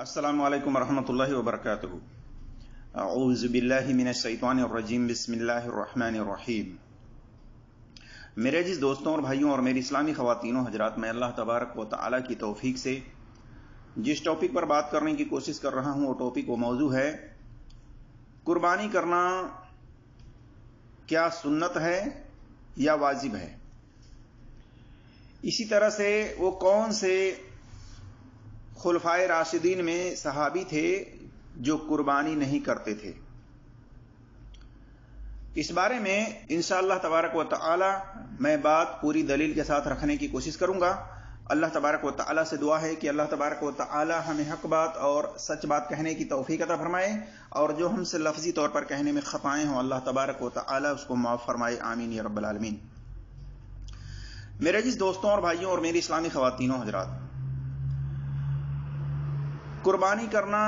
अस्सलामु अलैकुम वरहमतुल्लाहि वबरकातुहू। अऊज़ु बिल्लाहि मिनश शैतानिर रजीम, बिस्मिल्लाहिर रहमानिर रहीम। मेरे अजीज दोस्तों और भाइयों और मेरी इस्लामी ख़वातीनों हजरात, मैं अल्लाह तबारक व तआला की तौफीक से जिस टॉपिक पर बात करने की कोशिश कर रहा हूँ वो टॉपिक वो मौजू है कुर्बानी करना क्या सुन्नत है या वाजिब है। इसी तरह से वो कौन से खुलफाए राशिदीन में सहाबी थे जो कुर्बानी नहीं करते थे। इस बारे में इंशाअल्लाह तबारक व तआला मैं बात पूरी दलील के साथ रखने की कोशिश करूंगा। अल्लाह तबारक व तआला से दुआ है कि अल्लाह तबारक व तआला हमें हक बात और सच बात कहने की तौफीक अता फरमाए, और जो हमसे लफ्जी तौर पर कहने में खताएं हों अल्लाह तबारक व तआला उसको माफ फरमाए, आमीन या रब्बल आलमीन। मेरे अजीज दोस्तों और भाइयों और मेरी इस्लामी ख़वातीनों हजरात, कुर्बानी करना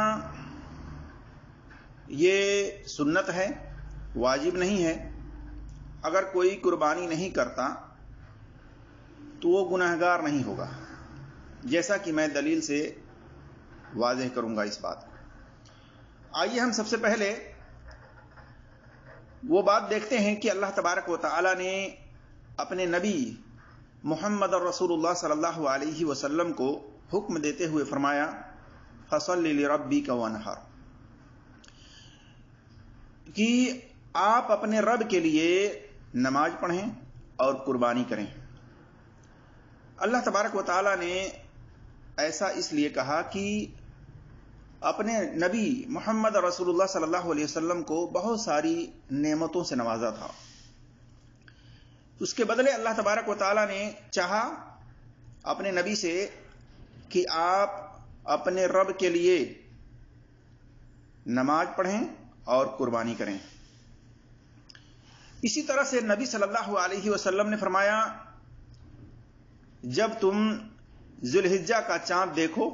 ये सुन्नत है, वाजिब नहीं है। अगर कोई कुर्बानी नहीं करता तो वो गुनहगार नहीं होगा, जैसा कि मैं दलील से वाज़ेह करूंगा इस बात को। आइए हम सबसे पहले वो बात देखते हैं कि अल्लाह तबारक व तआला ने अपने नबी मुहम्मद रसूलुल्लाह सल्लल्लाहु अलैहि वसल्लम को हुक्म देते हुए फरमाया, फसल्लि लिरब्बिका वनहर, कि आप अपने रब के लिए नमाज पढ़ें और कुर्बानी करें। अल्लाह तबारक व तआला ने ऐसा इसलिए कहा कि अपने नबी मुहम्मद रसूलुल्लाह सल्लल्लाहु अलैहि वसल्लम को बहुत सारी नेमतों से नवाजा था। उसके बदले अल्लाह तबारक व तआला ने चाहा अपने नबी से कि आप अपने रब के लिए नमाज पढ़ें और कुर्बानी करें। इसी तरह से नबी सल्लल्लाहु अलैहि वसल्लम ने फरमाया, जब तुम जुल्हिज्जा का चांद देखो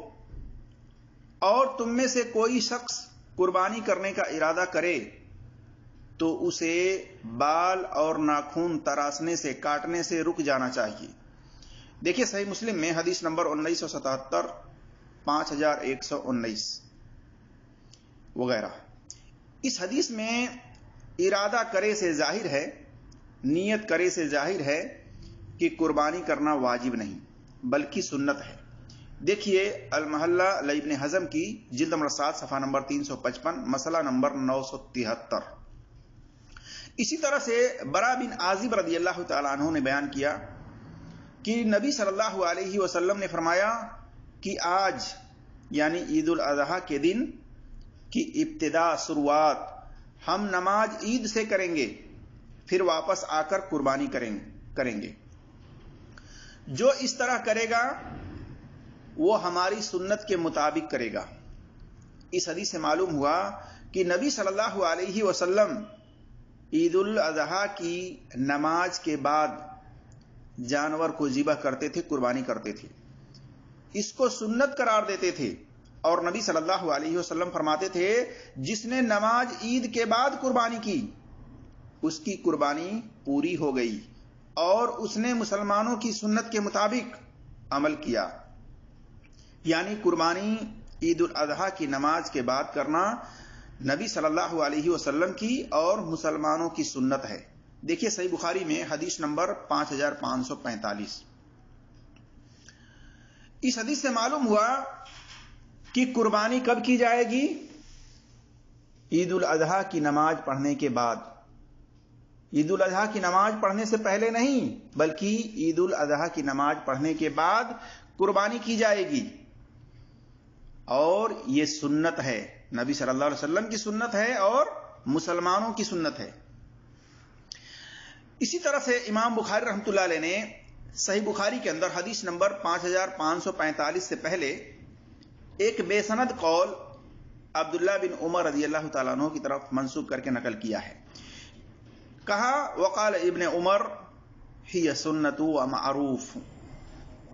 और तुम में से कोई शख्स कुर्बानी करने का इरादा करे तो उसे बाल और नाखून तराशने से, काटने से रुक जाना चाहिए। देखिए सही मुस्लिम में हदीस नंबर 1977, 5119 वगैरह। इस हदीस में इरादा करे से जाहिर है, नियत करे से जाहिर है कि कुर्बानी करना वाजिब नहीं बल्कि सुन्नत है। देखिए अल महल्ला इब्न हज़म की जिल्द नंबर 7 सफ़ा नंबर 355, मसला नंबर 973। इसी तरह से बरा बिन आजिब रदियल्लाहु ताला अन्हु ने बयान किया कि नबी सल्लल्लाहु अलैहि वसल्लम ने फरमाया कि आज यानी ईद उल अज़हा के दिन की इब्तिदा, शुरुआत हम नमाज ईद से करेंगे, फिर वापस आकर कुर्बानी करेंगे। जो इस तरह करेगा वो हमारी सुन्नत के मुताबिक करेगा। इस हदीस से मालूम हुआ कि नबी सल्लल्लाहु अलैहि वसल्लम ईद उल अज़हा की नमाज के बाद जानवर को ज़िबह करते थे, कुर्बानी करते थे, इसको सुन्नत करार देते थे। और नबी सल्लल्लाहु अलैहि वसल्लम फरमाते थे, जिसने नमाज ईद के बाद कुर्बानी की उसकी कुर्बानी पूरी हो गई और उसने मुसलमानों की सुन्नत के मुताबिक अमल किया। यानी कुर्बानी ईद उल अज़हा की नमाज के बाद करना नबी सल्लल्लाहु अलैहि वसल्लम की और मुसलमानों की सुन्नत है। देखिए सही बुखारी में हदीस नंबर 5545। इस हदीस से मालूम हुआ कि कुर्बानी कब की जाएगी? ईद उल अज़हा की नमाज पढ़ने के बाद। ईद उल अज़हा की नमाज पढ़ने से पहले नहीं, बल्कि ईद उल अज़हा की नमाज पढ़ने के बाद कुर्बानी की जाएगी। और ये सुन्नत है, नबी सल्लल्लाहु अलैहि वसल्लम की सुन्नत है और मुसलमानों की सुन्नत है। इसी तरह से इमाम बुखारी रहमतुल्लाह अलैह ने सही बुखारी के अंदर हदीस नंबर 5545 से पहले एक बेसनद कौल अब्दुल्लाह बिन उमर रज़ियल्लाहु ताला अन्हु की तरफ मंसूब करके नकल किया है। कहा, वक़ाल इब्न उमर हिय सुन्नतु व मअरूफ।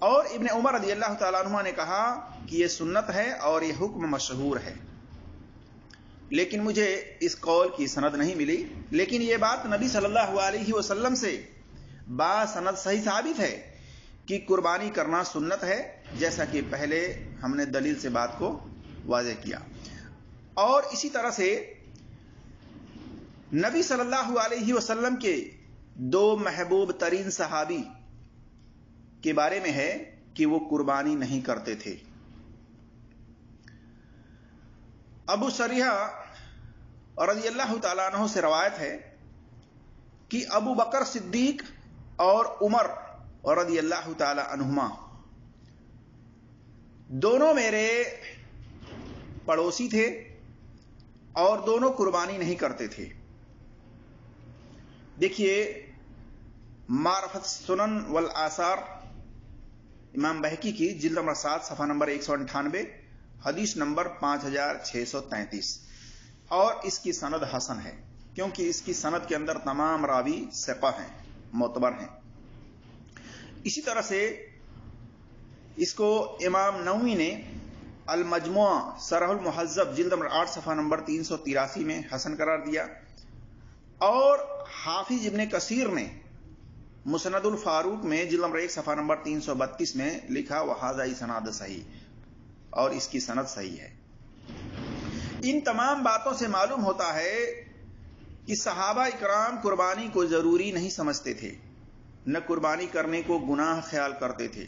और इब्न उमर रज़ियल्लाहु ताला अन्हुमा ने कहा कि यह सुन्नत है और यह हुक्म मशहूर है। लेकिन मुझे इस कौल की सनद नहीं मिली, लेकिन यह बात नबी सल्लल्लाहु अलैहि वसल्लम से बासनद सही साबित है कि कुर्बानी करना सुन्नत है, जैसा कि पहले हमने दलील से बात को واضح کیا. اور اسی طرح سے نبی صلی اللہ علیہ وسلم کے 2 محبوب ترین صحابی کے بارے میں ہے کہ وہ قربانی نہیں کرتے تھے. ابو سریحہ رضی اللہ تعالیٰ عنہ سے روایت ہے کہ ابو بکر صدیق اور عمر رضی اللہ تعالیٰ عنہما دونوں میرے پڑوسی تھے اور دونوں قربانی نہیں کرتے تھے. دیکھیے معرفت سنن والآثار امام بہقی کی جلد نمبر 7 صفحہ نمبر 198 حدیث نمبر 5633 اور اس کی سند حسن ہے کیونکہ اس کی سند کے اندر تمام راوی ثقہ ہیں، معتبر ہیں. اسی طرح سے اس کو امام نووی نے المجموع شرح المہذب جلد نمبر 8 صفحہ نمبر 383 میں حسن قرار دیا. اور حافظ ابن کثیر نے مسند الفاروق میں جلد نمبر 1 صفحہ نمبر 332 میں لکھا وہذا سند صحیح، اور اس کی سند صحیح ہے. ان تمام باتوں سے معلوم ہوتا ہے کہ صحابہ اکرام قربانی کو ضروری نہیں سمجھتے تھے، نہ قربانی کرنے کو گناہ خیال کرتے تھے.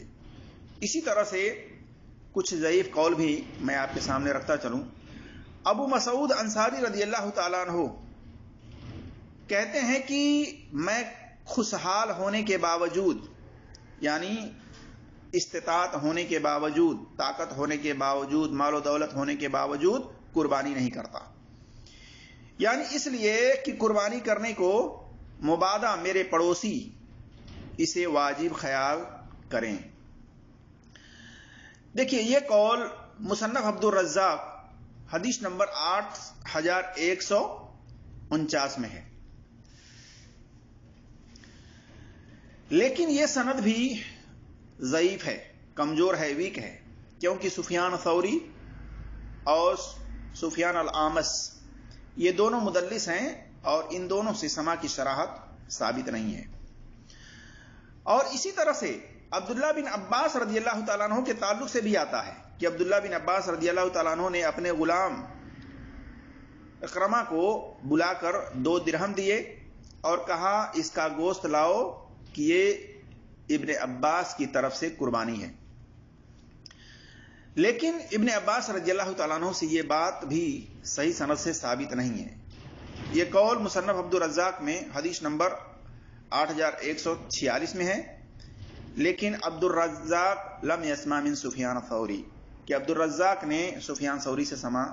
اسی طرح سے کچھ ضعیف قول بھی میں آپ کے سامنے رکھتا چلوں. ابو مسعود انصاری رضی اللہ تعالیٰ عنہ کہتے ہیں کہ میں خوشحال ہونے کے باوجود، یعنی استطاعت ہونے کے باوجود، طاقت ہونے کے باوجود، مال و دولت ہونے کے باوجود قربانی نہیں کرتا. یعنی اس لیے کہ قربانی کرنے کو مبادا میرے پڑوسی اسے واجب خیال کریں. دیکھیے یہ قول مصنف عبد الرزاق حدیث نمبر 8149 میں ہے، لیکن یہ سند بھی ضعیف ہے، کمزور ہے، ویک ہے، کیونکہ سفیان ثوری اور سفیان الاعمش یہ دونوں مدلس ہیں اور ان دونوں سے سما کی صراحت ثابت نہیں ہے. اور اسی طرح سے عبداللہ بن عباس رضی اللہ تعالیٰ عنہ کے تعلق سے بھی آتا ہے کہ عبداللہ بن عباس رضی اللہ تعالیٰ عنہ نے اپنے غلام اکرمہ کو بلا کر 2 درہم دیے اور کہا اس کا گوشت لاؤ کہ یہ ابن عباس کی طرف سے قربانی ہے. لیکن ابن عباس رضی اللہ تعالیٰ عنہ سے یہ بات بھی صحیح سند سے ثابت نہیں ہے. یہ قول مصنف عبد الرزاق میں حدیث نمبر 8146 میں ہے، لیکن عبد الرزاق لم یسمع من سفیان ثوری کہ عبد الرزاق نے سفیان ثوری سے سما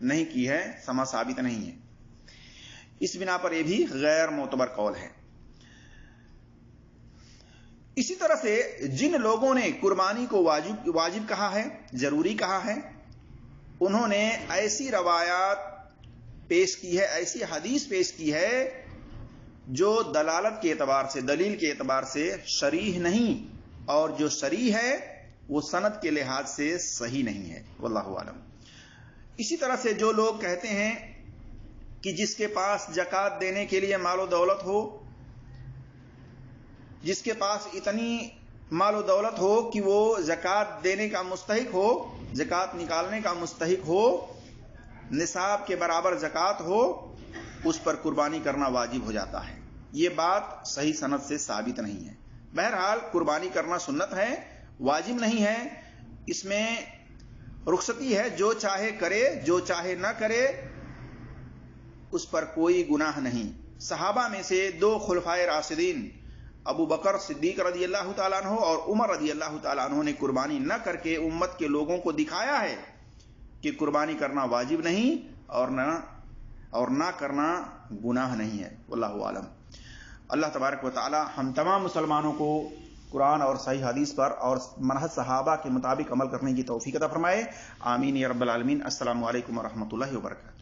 نہیں کی ہے، سما ثابت نہیں ہے. اس بنا پر یہ بھی غیر معتبر قول ہے. اسی طرح سے جن لوگوں نے قربانی کو واجب کہا ہے، ضروری کہا ہے، انہوں نے ایسی روایات پیش کی ہے، ایسی حدیث پیش کی ہے جو دلالت کے اعتبار سے، دلیل کے اعتبار سے صریح نہیں، اور جو صریح ہے وہ سند کے لحاظ سے صحیح نہیں ہے، واللہ اعلم. اسی طرح سے جو لوگ کہتے ہیں کہ جس کے پاس زکوٰۃ دینے کے لیے مال و دولت ہو، جس کے پاس اتنی مال و دولت ہو کہ وہ زکوٰۃ دینے کا مستحق ہو، زکوٰۃ نکالنے کا مستحق ہو، نصاب کے برابر زکوٰۃ ہو، اس پر قربانی کرنا واجب ہو جاتا ہے. یہ بات صحیح سند سے ثابت نہیں ہے. بہرحال قربانی کرنا سنت ہے، واجب نہیں ہے. اس میں رخصتی ہے، جو چاہے کرے، جو چاہے نہ کرے، اس پر کوئی گناہ نہیں. صحابہ میں سے 2 خلفائے راشدین ابو بکر صدیق رضی اللہ تعالیٰ عنہ اور عمر رضی اللہ تعالیٰ عنہ نے قربانی نہ کر کے امت کے لوگوں کو دکھایا ہے کہ قربانی کرنا واجب نہیں اور نہ کرنا گناہ نہیں ہے. واللہ اعلم. اللہ تبارک و تعالی ہم تمام مسلمانوں کو قرآن اور صحیح حدیث پر اور منہج صحابہ کے مطابق عمل کرنے کی توفیق عطا فرمائے. آمین یا رب العالمین. السلام علیکم ورحمۃ اللہ وبرکاتہ.